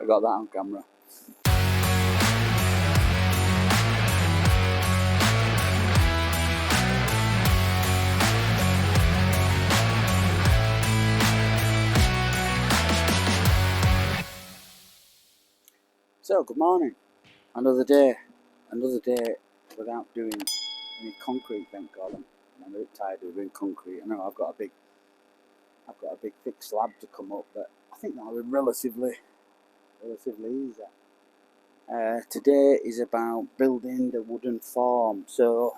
I got that on camera. So, good morning. Another day without doing any concrete, thank God. I'm a bit tired of doing concrete. I know I've got a big thick slab to come up, but I think that'll be relatively easy. Today is about building the wooden form, so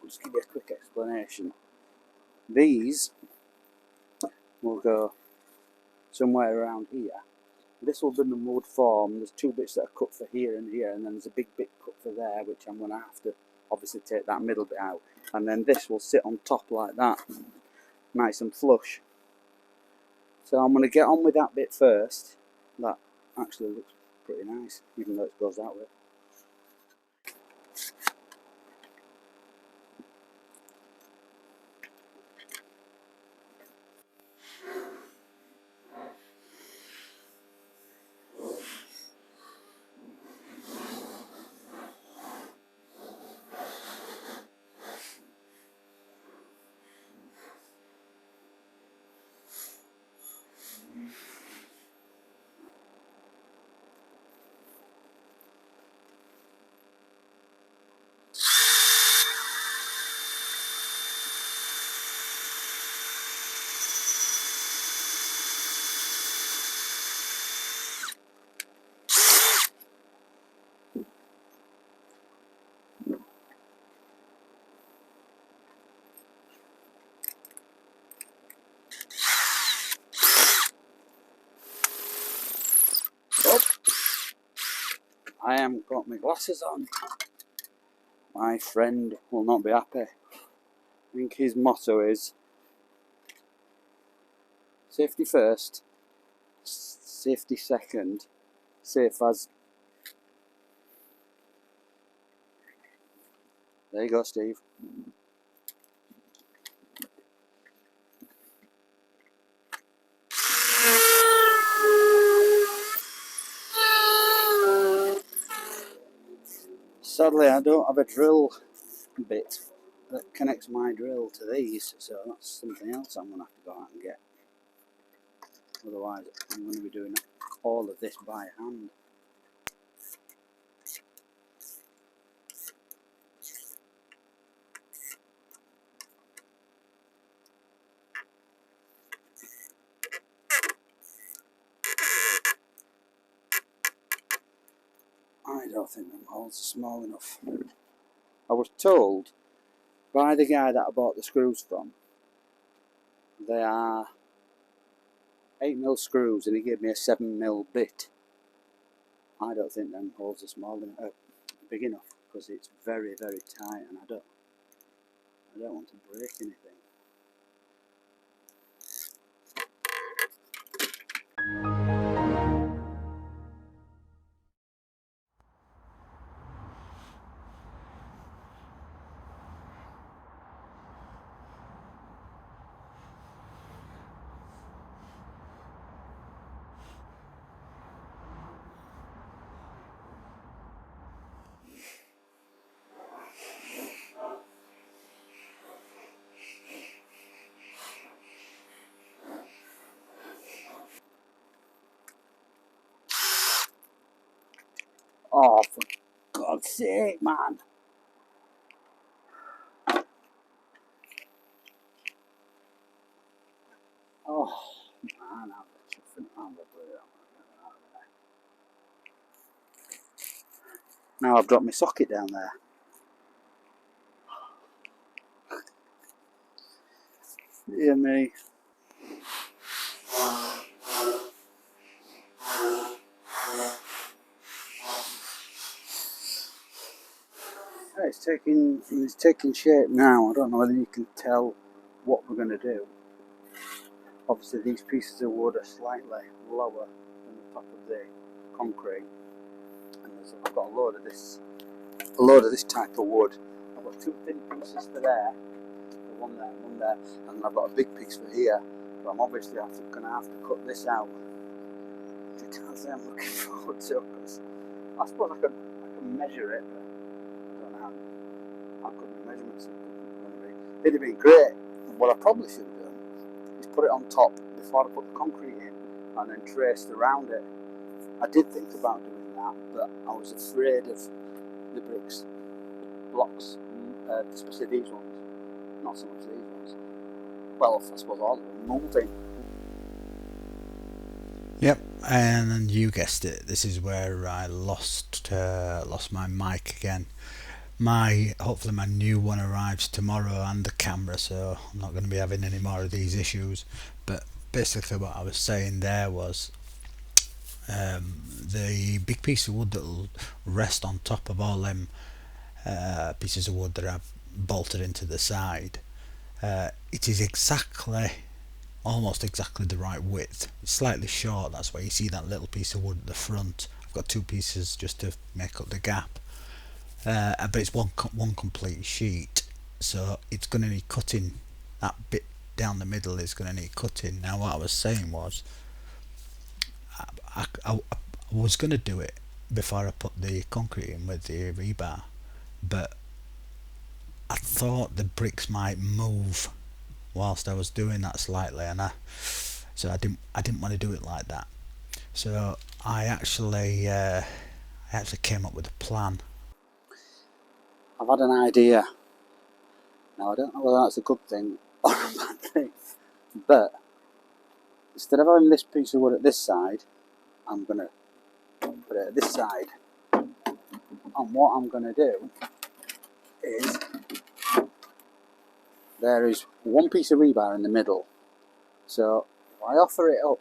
I'll just give you a quick explanation. These will go somewhere around here. This will be the wood form. There's two bits that are cut for here, and then there's a big bit cut for there, which I'm going to have to obviously take that middle bit out, and then this will sit on top like that, nice and flush. So I'm going to get on with that bit first. That actually looks pretty nice, even though it goes that way. I haven't got my glasses on. My friend will not be happy. I think his motto is safety first, safety second, safe as. There you go, Steve. Sadly, I don't have a drill bit that connects my drill to these, so that's something else I'm going to have to go out and get. Otherwise, I'm going to be doing all of this by hand. I don't think them holes are small enough. I was told by the guy that I bought the screws from, they are 8mm screws, and he gave me a 7mm bit. I don't think them holes are small enough, big enough, because it's very, very tight, and I don't want to break anything. Oh, for God's sake, man. Oh, man, I'm chuffing around the blue. Now I've dropped my socket down there. Dear me. It's taking shape now. I don't know whether you can tell what we're going to do. Obviously these pieces of wood are slightly lower than the top of the concrete, and I've got a load of this type of wood. I've got two thin pieces for there, one there and one there, and then I've got a big piece for here. But I'm obviously going to have to cut this out because say I'm looking forward to, because I suppose I can measure it, but I don't know how good the measurements are going to be. It'd have been great. What I probably should have done is put it on top before I put the concrete in, and then traced around it. I did think about doing that, but I was afraid of the bricks, blocks, especially these ones, not so much these ones. Well, I suppose all of them, moulding. Yep, and you guessed it. This is where I lost my mic again. Hopefully my new one arrives tomorrow, and the camera, so I'm not going to be having any more of these issues. But basically, what I was saying there was the big piece of wood that'll rest on top of all them pieces of wood that I've bolted into the side. It is almost exactly the right width. It's slightly short, that's why you see that little piece of wood at the front. I've got two pieces just to make up the gap, but it's one complete sheet, so it's going to need cutting. That bit down the middle is going to need cutting. Now what I was saying was I was going to do it before I put the concrete in with the rebar, but I thought the bricks might move whilst I was doing that slightly, and so I didn't want to do it like that. So I actually came up with a plan. I've had an idea. Now I don't know whether that's a good thing or a bad thing, but instead of having this piece of wood at this side, I'm going to put it at this side. And what I'm going to do is, there is one piece of rebar in the middle. So if I offer it up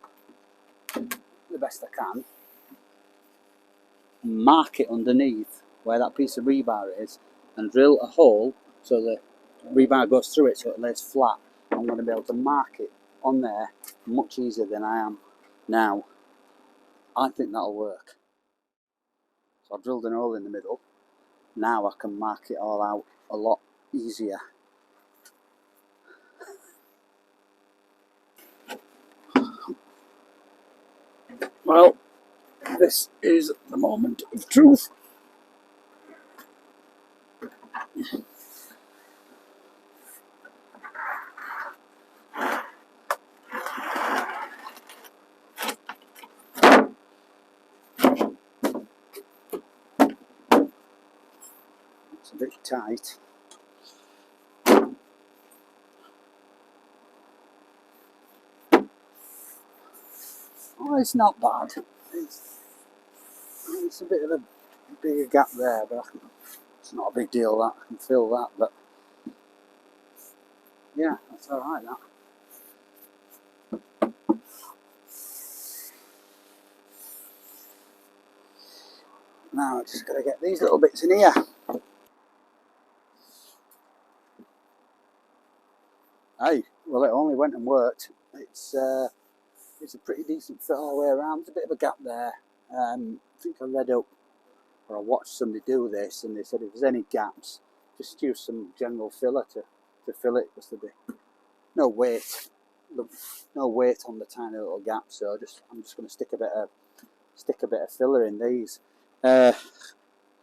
the best I can, and mark it underneath where that piece of rebar is, and drill a hole so the rebar goes through it so it lays flat, I'm going to be able to mark it on there much easier than I am now. I think that'll work. So I've drilled a hole in the middle. Now I can mark it all out a lot easier. Well, this is the moment of truth. It's a bit tight. Oh, it's not bad. It's a bit of a bigger gap there, but it's not a big deal that I can fill that. But yeah, that's all right. That. Now I just got to get these little bits in here. Hey, well, it only went and worked. It's a pretty decent fit all the way around. There's a bit of a gap there. I think I read up, or I watched somebody do this, and they said if there's any gaps, just use some general filler to fill it, because there'll be no weight on the tiny little gap. So I'm just going to stick a bit of filler in these. I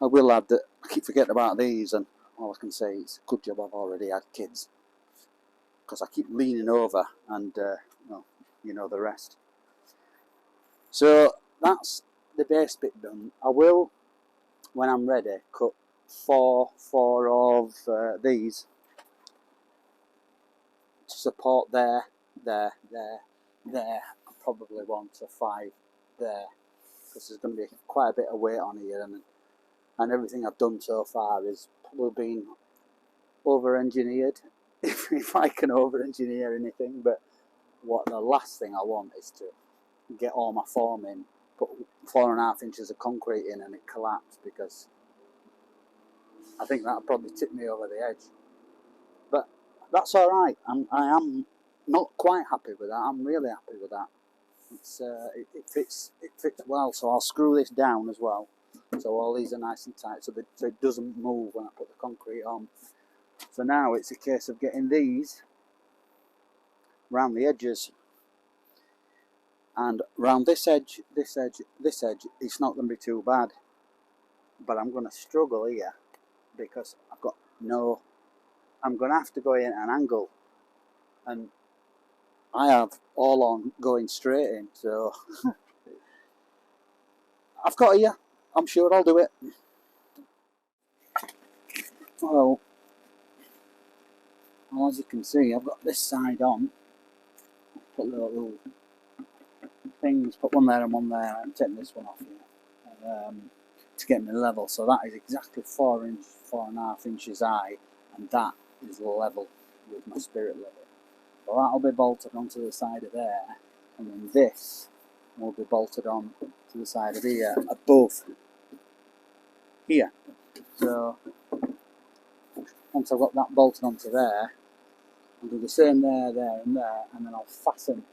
will add that I keep forgetting about these, and all I can say is good job I've already had kids, because I keep leaning over, and well, you know the rest. So that's the base bit done. I will, when I'm ready, cut four of these to support there. I probably want a 5 there, because there's going to be quite a bit of weight on here, and everything I've done so far is probably been over-engineered, if I can over-engineer anything. But what the last thing I want is to get all my form in, put 4.5 inches of concrete in, and it collapse, because I think that'll probably tip me over the edge. But that's all right. I am not quite happy with that. I'm really happy with that. It fits well. So I'll screw this down as well, so all these are nice and tight, so it doesn't move when I put the concrete on. So now it's a case of getting these around the edges, and around this edge, this edge, this edge, it's not going to be too bad. But I'm going to struggle here because I've got no. I'm going to have to go in at an angle, and I have all on going straight in. So I've got here. I'm sure I'll do it. Well, as you can see, I've got this side on. Put little things. Put one there and one there. I'm taking this one off here to get me level. So that is exactly 4.5 inches high, and that is level with my spirit level. So that'll be bolted onto the side of there, and then this will be bolted on to the side of here, above here. So once I've got that bolted onto there, I'll do the same there, there and there, and then I'll fasten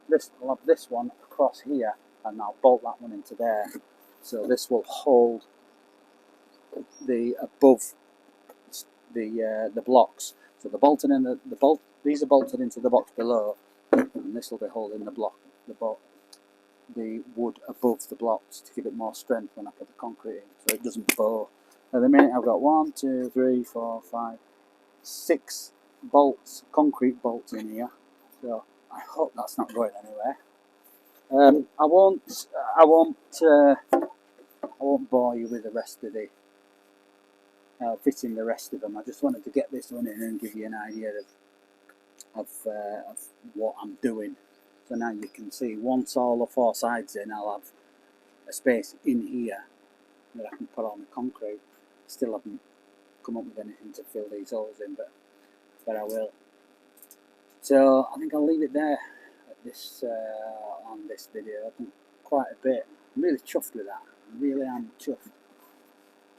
this. I'll have this one across here, and I'll bolt that one into there. So this will hold the above the blocks. So the bolted in the bolt. These are bolted into the box below, and this will be holding the wood above the blocks to give it more strength when I put the concrete in, so it doesn't bow. At the minute I've got 1, 2, 3, 4, 5, 6 bolts, concrete bolts in here. So I hope that's not going anywhere. I won't bore you with the rest of the fitting the rest of them. I just wanted to get this one in and give you an idea of what I'm doing. So now you can see, once all the 4 sides in, I'll have a space in here that I can put on the concrete. Still haven't come up with anything to fill these holes in, but I will. So I think I'll leave it there at this on this video. I've done quite a bit. I'm really chuffed with that. I really am chuffed.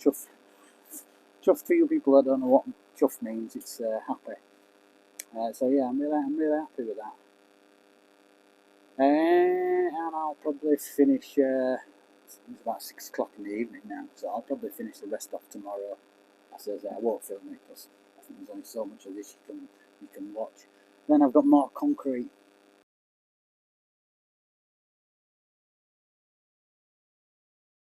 Chuffed for you people that don't know what chuffed means. It's happy. So yeah, I'm really happy with that. And I'll probably finish. It's about 6 o'clock in the evening now, so I'll probably finish the rest off tomorrow. I won't film it because I think there's only so much of this you can watch. Then I've got more concrete